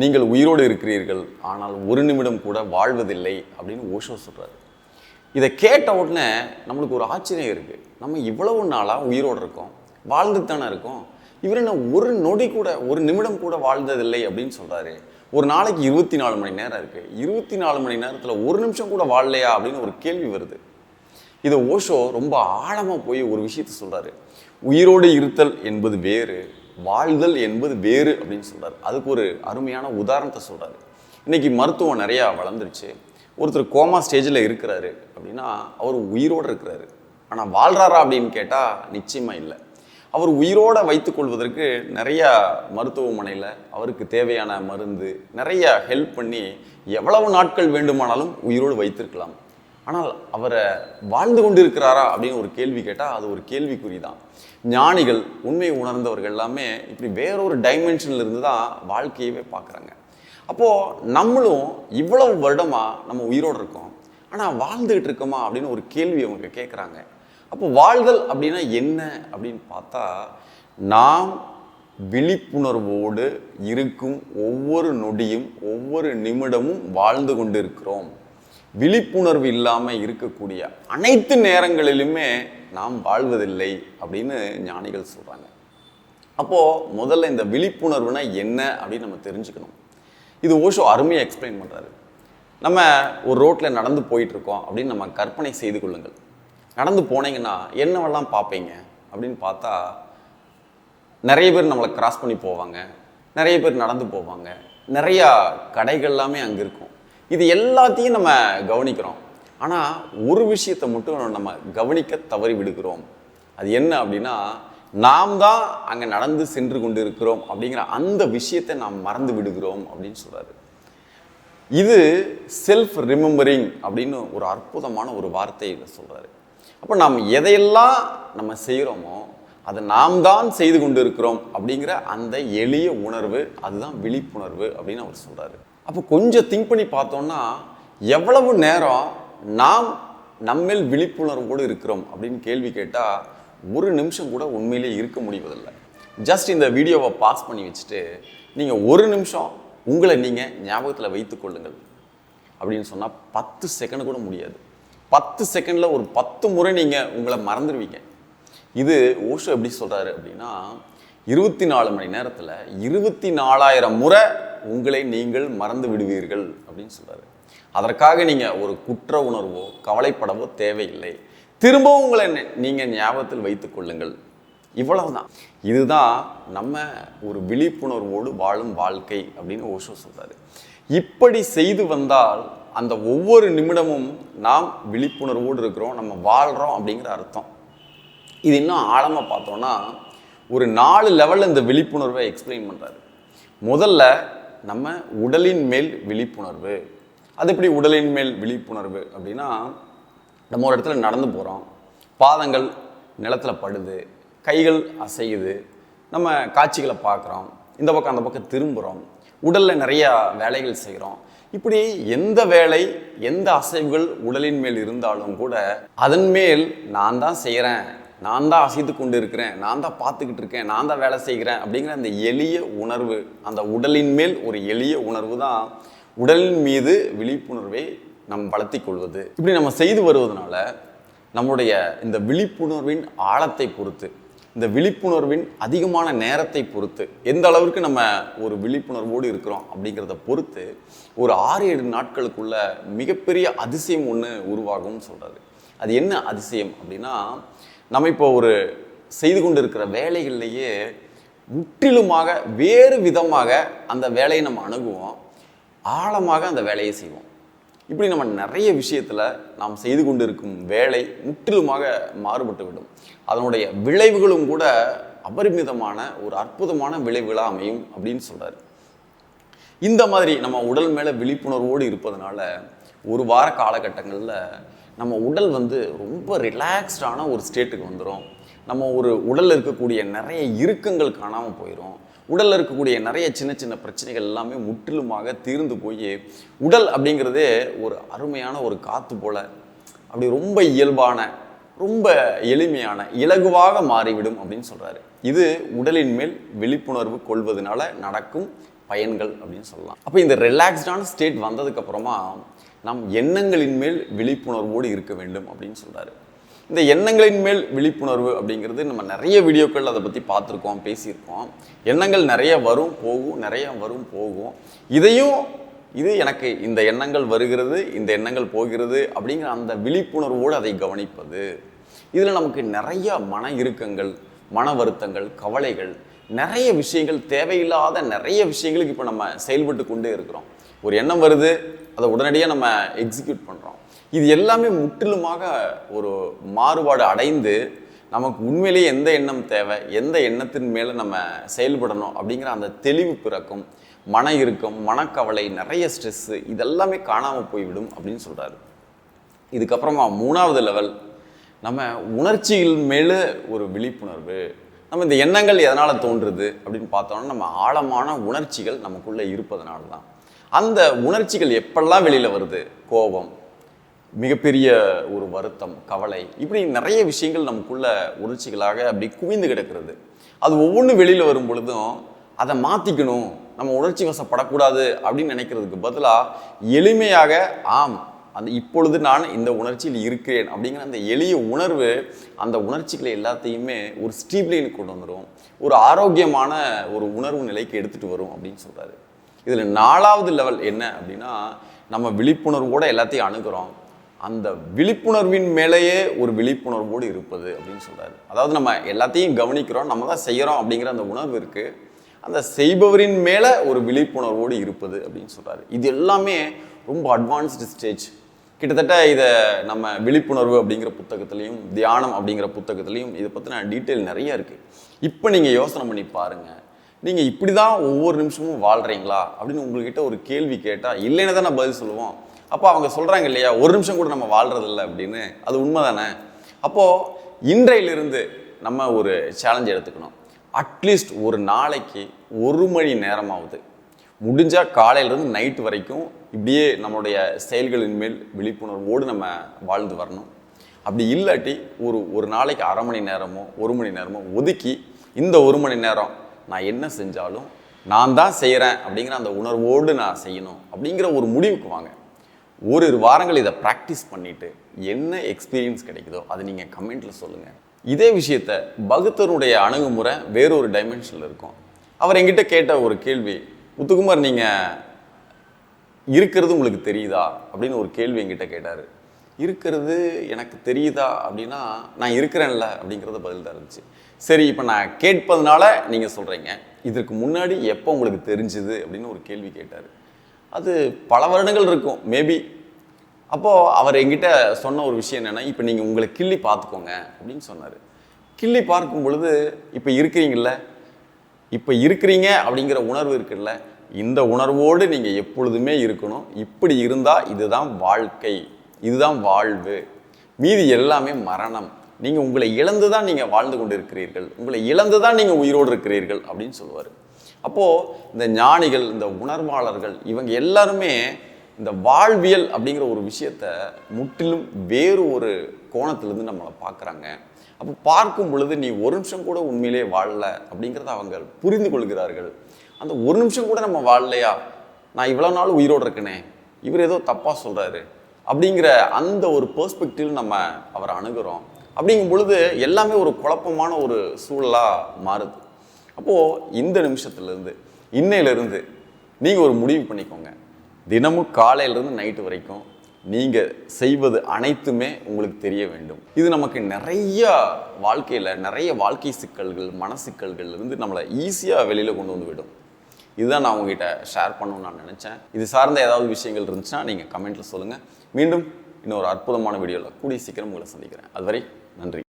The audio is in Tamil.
நீங்கள் உயிரோடு இருக்கிறீர்கள், ஆனால் ஒரு நிமிடம் கூட வாழ்வதில்லை அப்படின்னு ஓஷோ சொல்கிறாரு. இதை கேட்ட உடனே நம்மளுக்கு ஒரு ஆச்சரியம் இருக்குது. நம்ம இவ்வளவு நாளாக உயிரோடு இருக்கோம், வாழ்ந்துட்டு தானே இருக்கோம். இவர் என்ன ஒரு நொடி கூட ஒரு நிமிடம் கூட வாழ்ந்ததில்லை அப்படின்னு சொல்கிறாரு. ஒரு நாளைக்கு 24 மணி நேரம் இருக்குது, 24 மணி நேரத்தில் ஒரு நிமிஷம் கூட வாழலையா அப்படின்னு ஒரு கேள்வி வருது. இதை ஓஷோ ரொம்ப ஆழமாக போய் ஒரு விஷயத்த சொல்கிறாரு. உயிரோடு இருத்தல் என்பது வேறு, வாழ்தல் என்பது வேறு அப்படின்னு சொல்கிறார். அதுக்கு ஒரு அருமையான உதாரணத்தை சொல்கிறாரு. இன்றைக்கி மருத்துவம் நிறையா வளர்ந்துருச்சு. ஒருத்தர் கோமா ஸ்டேஜில் இருக்கிறாரு அப்படின்னா அவர் உயிரோடு இருக்கிறாரு. ஆனால் வாழ்கிறாரா அப்படின்னு கேட்டால் நிச்சயமாக இல்லை. அவர் உயிரோடு வைத்துக்கொள்வதற்கு நிறையா மருத்துவமனையில் அவருக்கு தேவையான மருந்து நிறையா ஹெல்ப் பண்ணி எவ்வளவு நாட்கள் வேண்டுமானாலும் உயிரோடு வைத்திருக்கலாம். ஆனால் அவரை வாழ்ந்து கொண்டு இருக்கிறாரா அப்படின்னு ஒரு கேள்வி கேட்டால் அது ஒரு கேள்விக்குறி தான். ஞானிகள், உண்மையை உணர்ந்தவர்கள் எல்லாமே இப்படி வேறொரு டைமென்ஷனில் இருந்து தான் வாழ்க்கையவே பார்க்குறாங்க. அப்போது நம்மளும் இவ்வளவு வருடமாக நம்ம உயிரோடு இருக்கோம், ஆனால் வாழ்ந்துகிட்டு இருக்கோமா அப்படின்னு ஒரு கேள்வி அவங்க கேட்குறாங்க. அப்போ வாழ்தல் அப்படின்னா என்ன அப்படின்னு பார்த்தா, நாம் விழிப்புணர்வோடு இருக்கும் ஒவ்வொரு நொடியும் ஒவ்வொரு நிமிடமும் வாழ்ந்து கொண்டு இருக்கிறோம். விழிப்புணர்வு இல்லாமல் இருக்கக்கூடிய அனைத்து நேரங்களிலுமே நாம் வாழ்வதில்லை அப்படின்னு ஞானிகள் சொல்கிறாங்க. அப்போது முதல்ல இந்த விழிப்புணர்வுனா என்ன அப்படின்னு நம்ம தெரிஞ்சுக்கணும். இது ஓஷோ அருமையாக எக்ஸ்பிளைன் பண்ணுறாரு. நம்ம ஒரு ரோட்டில் நடந்து போயிட்டுருக்கோம் அப்படின்னு நம்ம கற்பனை செய்து கொள்ளுங்கள். நடந்து போனீங்கன்னா என்னவெல்லாம் பார்ப்பீங்க அப்படின்னு பார்த்தா, நிறைய பேர் நம்மளை கிராஸ் பண்ணி போவாங்க, நிறைய பேர் நடந்து போவாங்க, நிறையா கடைகள் எல்லாமே அங்கே இருக்கும். இது எல்லாத்தையும் நம்ம கவனிக்கிறோம். ஆனால் ஒரு விஷயத்தை மட்டும் நம்ம கவனிக்க தவறி விடுகிறோம். அது என்ன அப்படின்னா, நாம் தான் அங்கே நடந்து சென்று கொண்டு இருக்கிறோம் அப்படிங்கிற அந்த விஷயத்தை நாம் மறந்து விடுகிறோம் அப்படின்னு சொல்கிறாரு. இது செல்ஃப் ரிமெம்பரிங் அப்படின்னு ஒரு அற்புதமான ஒரு வார்த்தையை சொல்கிறாரு. அப்போ நாம் எதையெல்லாம் நம்ம செய்கிறோமோ அதை நாம் தான் செய்து கொண்டு இருக்கிறோம் அப்படிங்கிற அந்த எளிய உணர்வு, அதுதான் விழிப்புணர்வு அப்படின்னு அவர் சொல்கிறாரு. அப்போ கொஞ்சம் திங்க் பண்ணி பார்த்தோம்னா, எவ்வளவு நேரம் நாம் நம்மேல் விழிப்புணர்வோடு இருக்கிறோம் அப்படின்னு கேள்வி கேட்டால் ஒரு நிமிஷம் கூட உண்மையிலே இருக்க முடிவதில்லை. ஜஸ்ட் இந்த வீடியோவை பாஸ் பண்ணி வச்சுட்டு நீங்கள் ஒரு நிமிஷம் உங்களை நீங்கள் ஞாபகத்தில் வைத்து கொள்ளுங்கள் அப்படின்னு சொன்னால் 10 செகண்ட் கூட முடியாது. 10 செகண்டில் ஒரு 10 முறை நீங்கள் உங்களை மறந்துடுவீங்க. இது ஓஷோ எப்படி சொல்கிறாரு அப்படின்னா, 24 மணி நேரத்தில் 24,000 முறை உங்களை நீங்கள் மறந்து விடுவீர்கள் அப்படின்னு சொல்கிறாரு. அதற்காக நீங்கள் ஒரு குற்ற உணர்வோ கவலைப்படவோ தேவையில்லை. திரும்பவும் உங்களை நீங்கள் ஞாபகத்தில் வைத்துக் கொள்ளுங்கள். இவ்வளவுதான். இதுதான் நம்ம ஒரு விழிப்புணர்வோடு வாழும் வாழ்க்கை அப்படின்னு ஓஷோ சொல்கிறாரு. இப்படி செய்து வந்தால் அந்த ஒவ்வொரு நிமிடமும் நாம் விழிப்புணர்வோடு இருக்கிறோம், நம்ம வாழ்கிறோம் அப்படிங்கிற அர்த்தம். இது இன்னும் ஆழமாக பார்த்தோன்னா ஒரு 4 லெவலில் இந்த விழிப்புணர்வை எக்ஸ்பிளைன் பண்ணுறாரு. முதல்ல நம்ம உடலின் மேல் விழிப்புணர்வு. அது எப்படி உடலின் மேல் விழிப்புணர்வு அப்படின்னா, நம்ம ஒரு இடத்துல நடந்து போகிறோம், பாதங்கள் நிலத்தில் படுது, கைகள் அசையுது, நம்ம காட்சிகளை பார்க்குறோம், இந்த பக்கம் அந்த பக்கம் திரும்புகிறோம், உடலில் நிறையா வேலைகள் செய்கிறோம். இப்படி எந்த வேலை எந்த அசைவுகள் உடலின் மேல் இருந்தாலும் கூட அதன் மேல் நான் தான் செய்கிறேன், நான் தான் அசைத்து கொண்டு இருக்கிறேன், நான் தான் பார்த்துக்கிட்டு இருக்கேன், நான் தான் வேலை செய்கிறேன் அப்படிங்கிற அந்த எளிய உணர்வு, அந்த உடலின் மேல் ஒரு எளிய உணர்வு தான் உடலின் மீது விழிப்புணர்வை நம் வளர்த்தி கொள்வது. இப்படி நம்ம செய்து வருவதனால நம்முடைய இந்த விழிப்புணர்வின் ஆழத்தை பொறுத்து, இந்த விழிப்புணர்வின் அதிகமான நேரத்தை பொறுத்து, எந்த அளவுக்கு நம்ம ஒரு விழிப்புணர்வோடு இருக்கிறோம் அப்படிங்கிறத பொறுத்து ஒரு 6-7 நாட்களுக்குள்ள மிகப்பெரிய அதிசயம் ஒன்று உருவாகும்னு சொல்கிறாரு. அது என்ன அதிசயம் அப்படின்னா, நம்ம இப்போ ஒரு செய்து கொண்டு இருக்கிற வேலைகள்லேயே முற்றிலுமாக வேறு விதமாக அந்த வேலையை நம்ம அணுகுவோம், ஆழமாக அந்த வேலையை செய்வோம். இப்படி நம்ம நிறைய விஷயத்தில் நாம் செய்து கொண்டு இருக்கும் வேலை முற்றிலுமாக மாறுபட்டு விடும். அதனுடைய விளைவுகளும் கூட அபரிமிதமான ஒரு அற்புதமான விளைவுகளாக அமையும் அப்படின்னு சொல்கிறார். இந்த மாதிரி நம்ம உடல் மேலே விழிப்புணர்வோடு இருப்பதனால ஒரு வார காலகட்டங்களில் நம்ம உடல் ரொம்ப ரிலாக்ஸ்டான ஒரு ஸ்டேட்டுக்கு வந்துடும். நம்ம ஒரு உடலில் இருக்கக்கூடிய நிறைய இறுக்கங்கள் காணாமல் போயிடும். உடலில் இருக்கக்கூடிய நிறைய சின்ன சின்ன பிரச்சனைகள் எல்லாமே முற்றிலுமாக தீர்ந்து போய் உடல் அப்படிங்கிறதே ஒரு அருமையான ஒரு காற்று போல் அப்படி ரொம்ப இயல்பான, ரொம்ப எளிமையான, இலகுவாக மாறிவிடும் அப்படின்னு சொல்கிறாரு. இது உடலின் மேல் விழிப்புணர்வு கொள்வதனால நடக்கும் பயன்கள் அப்படின்னு சொல்லலாம். அப்போ இந்த ரிலாக்ஸ்டான ஸ்டேட் வந்ததுக்கப்புறமா நம் எண்ணங்களின் மேல் விழிப்புணர்வோடு இருக்க வேண்டும் அப்படின்னு சொல்கிறாரு. இந்த எண்ணங்களின் மேல் விழிப்புணர்வு அப்படிங்கிறது நம்ம நிறைய வீடியோக்கள் அதை பற்றி பார்த்துருக்கோம், பேசியிருக்கோம். எண்ணங்கள் நிறைய வரும் போகும், நிறைய வரும் போகும். இது எனக்கு இந்த எண்ணங்கள் வருகிறது, இந்த எண்ணங்கள் போகிறது அப்படிங்கிற அந்த விழிப்புணர்வோடு அதை கவனிப்பது. இதில் நமக்கு நிறைய மன இறுக்கங்கள், மன வருத்தங்கள், கவலைகள், நிறைய விஷயங்கள், தேவையில்லாத நிறைய விஷயங்களுக்கு இப்போ நம்ம செயல்பட்டு கொண்டே இருக்கிறோம். ஒரு எண்ணம் வருது, அதை உடனடியாக நம்ம எக்ஸிக்யூட் பண்ணுறோம். இது எல்லாமே முற்றிலுமாக ஒரு மாறுபாடு அடைந்து நமக்கு உண்மையிலேயே எந்த எண்ணம் தேவை, எந்த எண்ணத்தின் மேலே நம்ம செயல்படணும் அப்படிங்கிற அந்த தெளிவு பிறக்கும். மன இறுக்கம், மனக்கவலை, நிறைய ஸ்ட்ரெஸ்ஸு இதெல்லாமே காணாமல் போய்விடும் அப்படின்னு சொல்கிறாரு. இதுக்கப்புறமா 3வது லெவல், நம்ம உணர்ச்சிகள் மேலே ஒரு விழிப்புணர்வு. நம்ம இந்த எண்ணங்கள் எதனால் தோன்றுது அப்படின்னு பார்த்தோம்னா நம்ம ஆழமான உணர்ச்சிகள் நமக்குள்ளே இருப்பதனால தான். அந்த உணர்ச்சிகள் எப்பெல்லாம் வெளியில் வருது, கோபம், மிகப்பெரிய ஒரு வருத்தம், கவலை, இப்படி நிறைய விஷயங்கள் நமக்குள்ள உணர்ச்சிகளாக அப்படி குவிந்து கிடக்கிறது. அது ஒவ்வொன்றும் வெளியில் வரும் பொழுதும் அதை மாற்றிக்கணும், நம்ம உணர்ச்சி வசப்படக்கூடாது அப்படின்னு நினைக்கிறதுக்கு பதிலாக எளிமையாக அந்த இப்பொழுது நான் இந்த உணர்ச்சியில் இருக்கிறேன் அப்படிங்கிற அந்த எளிய உணர்வு அந்த உணர்ச்சிகளை எல்லாத்தையுமே ஒரு ஸ்டீப்லைனுக்கு கொண்டு வந்துடும், ஒரு ஆரோக்கியமான ஒரு உணர்வு நிலைக்கு எடுத்துகிட்டு வரும் அப்படின்னு சொல்கிறாரு. இதில் 4வது லெவல் என்ன அப்படின்னா, நம்ம விழிப்புணர்வோடு எல்லாத்தையும் அணுகிறோம், அந்த விழிப்புணர்வின் மேலேயே ஒரு விழிப்புணர்வோடு இருப்பது அப்படின்னு சொல்கிறாரு. அதாவது நம்ம எல்லாத்தையும் கவனிக்கிறோம், நம்ம தான் செய்கிறோம் அப்படிங்கிற அந்த உணர்வு இருக்குது, அந்த செய்பவரின் மேலே ஒரு விழிப்புணர்வோடு இருப்பது அப்படின்னு சொல்கிறாரு. இது எல்லாமே ரொம்ப அட்வான்ஸ்டு ஸ்டேஜ். கிட்டத்தட்ட இதை நம்ம விழிப்புணர்வு அப்படிங்கிற புத்தகத்துலேயும், தியானம் அப்படிங்கிற புத்தகத்துலேயும் இதை பற்றின டீட்டெயில் நிறைய இருக்குது. இப்போ நீங்கள் யோசனை பண்ணி பாருங்கள், நீங்கள் இப்படி தான் ஒவ்வொரு நிமிஷமும் வாழ்கிறீங்களா அப்படின்னு உங்கள்கிட்ட ஒரு கேள்வி கேட்டால் இல்லைன்னு தான் நான் பதில் சொல்லுவோம். அப்போ அவங்க சொல்கிறாங்க இல்லையா, ஒரு நிமிஷம் கூட நம்ம வாழ்கிறதில்ல அப்படின்னு, அது உண்மை தானே. அப்போது இன்றையிலிருந்து நம்ம ஒரு சேலஞ்ச் எடுத்துக்கணும். அட்லீஸ்ட் ஒரு நாளைக்கு 1 மணி நேரமாவது முடிஞ்சால் காலையிலேருந்து நைட்டு வரைக்கும் இப்படியே நம்மளுடைய செயல்களின் மேல் விழிப்புணர்வோடு நம்ம வாழ்ந்து வரணும். அப்படி இல்லாட்டி ஒரு நாளைக்கு 1/2 மணி நேரமோ 1 மணி நேரமோ ஒதுக்கி இந்த 1 மணி நேரம் நான் என்ன செஞ்சாலும் நான் தான் செய்கிறேன் அப்படிங்கிற அந்த உணர்வோடு நான் செய்யணும் அப்படிங்கிற ஒரு முடிவுக்கு வாங்க. ஓரிரு வாரங்கள் இதை ப்ராக்டிஸ் பண்ணிவிட்டு என்ன எக்ஸ்பீரியன்ஸ் கிடைக்குதோ அதை நீங்கள் கமெண்ட்டில் சொல்லுங்கள். இதே விஷயத்தை பகத்தருடைய அணுகுமுறை வேறொரு டைமென்ஷனில் இருக்கும். அவர் என்கிட்ட கேட்ட ஒரு கேள்வி, முத்துக்குமார் நீங்கள் இருக்கிறது உங்களுக்கு தெரியுதா அப்படின்னு ஒரு கேள்வி என்கிட்ட கேட்டார். இருக்கிறது எனக்கு தெரியுதா அப்படின்னா நான் இருக்கிறேன்ல அப்படிங்கிறத பதில் தான் இருந்துச்சு. சரி, இப்போ நான் கேட்பதுனால நீங்கள் சொல்கிறீங்க, இதற்கு முன்னாடி எப்போ உங்களுக்கு தெரிஞ்சுது அப்படின்னு ஒரு கேள்வி கேட்டார். அது பல வருடங்கள் இருக்கும் மேபி. அப்போது அவர் என்கிட்ட சொன்ன ஒரு விஷயம் என்னென்னா, இப்போ நீங்கள் உங்களை கிள்ளி பார்த்துக்கோங்க அப்படின்னு சொன்னார். கிள்ளி பார்க்கும் பொழுது இப்போ இருக்கிறீங்கள, இப்போ இருக்கிறீங்க அப்படிங்கிற உணர்வு இருக்குல்ல, இந்த உணர்வோடு நீங்கள் எப்பொழுதுமே இருக்கணும். இப்படி இருந்தால் இதுதான் வாழ்க்கை, இதுதான் வாழ்வு, மீதி எல்லாமே மரணம். நீங்கள் உங்களை இழந்து தான் நீங்கள் வாழ்ந்து கொண்டு இருக்கிறீர்கள், உங்களை இழந்து தான் நீங்கள் உயிரோடு இருக்கிறீர்கள் அப்படின்னு சொல்லுவார். அப்போது இந்த ஞானிகள், இந்த உணர்வாளர்கள், இவங்க எல்லாருமே இந்த வாழ்வியல் அப்படிங்கிற ஒரு விஷயத்தை முற்றிலும் வேறு ஒரு கோணத்திலிருந்து நம்மளை பார்க்குறாங்க. அப்போ பார்க்கும் பொழுது நீ ஒரு நிமிஷம் கூட உண்மையிலே வாழலை அப்படிங்கிறத அவங்க புரிந்து கொள்கிறார்கள். அந்த ஒரு நிமிஷம் கூட நம்ம வாழலையா, நான் இவ்வளோ நாள் உயிரோடு இருக்கனே, இவர் ஏதோ தப்பாக சொல்கிறாரு அப்படிங்கிற அந்த ஒரு பெர்ஸ்பெக்டிவ் நம்ம அவரை அணுகிறோம். அப்படிங்கும் பொழுது எல்லாமே ஒரு குழப்பமான ஒரு சூழலாக மாறுது. அப்போது இந்த நிமிஷத்துலேருந்து, இன்னையிலேருந்து நீங்கள் ஒரு முடிவு பண்ணிக்கோங்க. தினமும் காலையிலேருந்து நைட்டு வரைக்கும் நீங்கள் செய்வது அனைத்துமே உங்களுக்கு தெரிய வேண்டும். இது நமக்கு நிறைய வாழ்க்கையில் நிறைய வாழ்க்கை சிக்கல்கள், மனசிக்கல்கள் இருந்து நம்மளை ஈஸியாக வெளியில் கொண்டு வந்து விடும். இதுதான் நான் உங்ககிட்ட ஷேர் பண்ணணும்னு நான் நினச்சேன். இது சார்ந்த ஏதாவது விஷயங்கள் இருந்துச்சுன்னா நீங்கள் கமெண்ட்டில் சொல்லுங்கள். மீண்டும் இன்னொரு அற்புதமான வீடியோவில் கூடிய சீக்கிரம் உங்களை சந்திக்கிறேன். அதுவரை நன்றி.